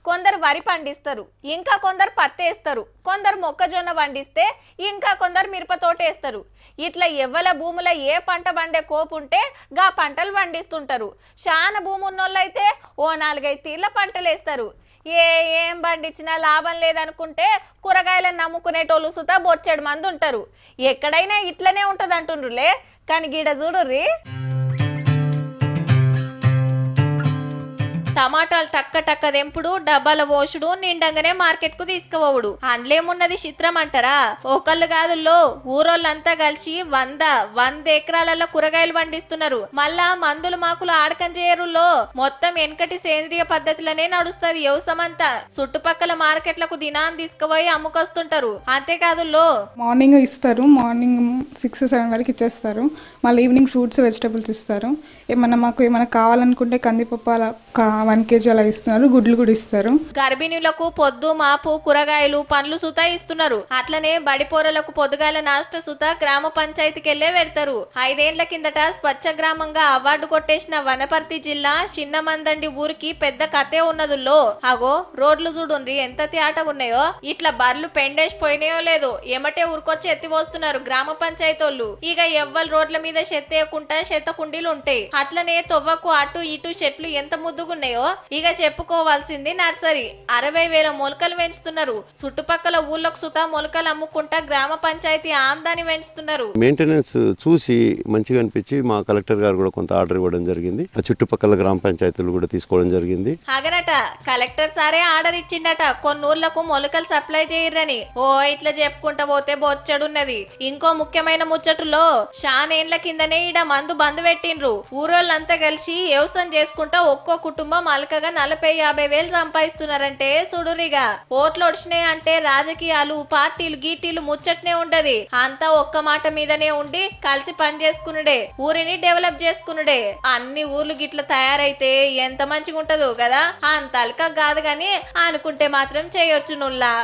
కొందరు వరి పండిస్తారు, ఇంకా కొందరు పత్తి వేస్తారు, కొందరు మొక్కజొన్న పండిస్తే ఇంకా కొందరు మిరప తోట వేస్తారు. ఇట్లా ఎవ్వల భూముల ఏ పంట పండే కోపు ఉంటే గా పంటలు పండిస్తుంటారు. చాలా భూమి ఉన్నోళ్ళైతే ఓ 4-5 తీర్ల పంటలు వేస్తారు. ఏం పండించినా లాభం లేదనుకుంటే కూరగాయలను నమ్ముకునేటోళ్ళు సుతా బొచ్చెడు మంది ఉంటారు. ఎక్కడైనా ఇట్లనే ఉంటది అంటుండ్రులే, కానీ గీడ చూడుర్రి. టమాటాలు టక్క టక్క దెంపుడు, డబ్బాల పోసుడు, నిండంగానే మార్కెట్ కు తీసుకుపోవుడు. అండ్లేమున్నది చిత్రం అంటారా? ఒకళ్ళు కాదుల్లో ఊరోళ్ళంతా కలిసి 100 ఎకరాలలో కూరగాయలు పండిస్తున్నారు. మళ్ళా మందులు మాకులు ఆడకం చేయరులో. మొత్తం వెనకటి సేంద్రియ పద్ధతిలోనే నడుస్తుంది వ్యవసాయమంతా. చుట్టుపక్కల మార్కెట్లకు దినాన్ని తీసుకుపోయి అమ్ముకొస్తుంటారు. అంతేకాదుల్లో మార్నింగ్ ఇస్తారు, మార్నింగ్ 6-7 వరకు ఇచ్చేస్తారు. మళ్ళీ ఈవినింగ్ ఫ్రూట్స్ వెజిటబుల్స్ ఇస్తారు. మాకు ఏమైనా కావాలనుకుంటే కందిపప్పు 1 kg అలా ఇస్తున్నారు. గుడ్లు కూడా ఇస్తారు. గర్భిణులకు పొద్దు మాపు కూరగాయలు పండ్లు సుతా ఇస్తున్నారు. అట్లనే బడిపోరలకు పొద్దుగాల నాష్ట సుతా గ్రామ పంచాయతీకి వెళ్లే పెడతారు. 5 ఏళ్ల కిందట స్వచ్ఛ గ్రామంగా అవార్డు కొట్టేసిన వనపర్తి జిల్లా చిన్నమందండి ఊరికి పెద్ద కథే ఉన్నదుల్లో. అగో రోడ్లు చూడుండ్రి ఎంత తేటగున్నాయో. ఇట్లా బర్లు పెండేసిపోయినాయో లేదో ఎమటే ఊరుకొచ్చి ఎత్తిపోస్తున్నారు గ్రామ పంచాయతీలు. ఇక ఎవ్వరు రోడ్ల మీద చెత్తేయకుండా చెత్త కుండీలు ఉంటాయి. అట్లనే తొవ్వకు అటు ఇటు చెట్లు ఎంత ముద్దుగున్నాయో. ఇక చెప్పుకోవాల్సింది నర్సరీ. 60,000 మొలకలు పెంచుతున్నారు. చుట్టుపక్కల ఊళ్ళకు సుతా మొలకలు అమ్ముకుంటా గ్రామ పంచాయతీ ఆమ్దాని పెంచుతున్నారు. మెయింటెనెన్స్ చూసి మంచిగా అనిపించి మా కలెక్టర్ గారు కూడా కొంత ఆర్డర్ ఇవ్వడం జరిగింది. చుట్టుపక్కల గ్రామ పంచాయతీలు కూడా తీసుకోవడం జరిగింది. అగనట కలెక్టర్ సారే ఆర్డర్ ఇచ్చిండట కొన్ని ఊర్లకు మొలకలు సప్లై చేయరని. ఓ ఇట్లా చెప్పుకుంటా పోతే బొచ్చడున్నది. ఇంకో ముఖ్యమైన ముచ్చటులో శానేండ్ల కిందనే ఈడ మందు బంద్ పెట్టిండ్రు. ఊరోళ్ళంతా కలిసి వ్యవసాయం చేసుకుంటా ఒక్కో కుటుంబం అలకగా 40-50 వేలు సంపాదిస్తున్నారంటే చూడురిగా. ఓట్లు వచ్చినాయి అంటే రాజకీయాలు పార్టీలు గీటీలు ముచ్చట్నే ఉండది. అంతా ఒక్క మాట మీదనే ఉండి కలిసి పని చేసుకునుడే, ఊరిని డెవలప్ చేసుకునుడే. అన్ని ఊర్లు గిట్ల తయారైతే ఎంత మంచిగా ఉంటదో కదా. అంత అలక కాదు గాని అనుకుంటే మాత్రం చేయొచ్చు నుల్లా.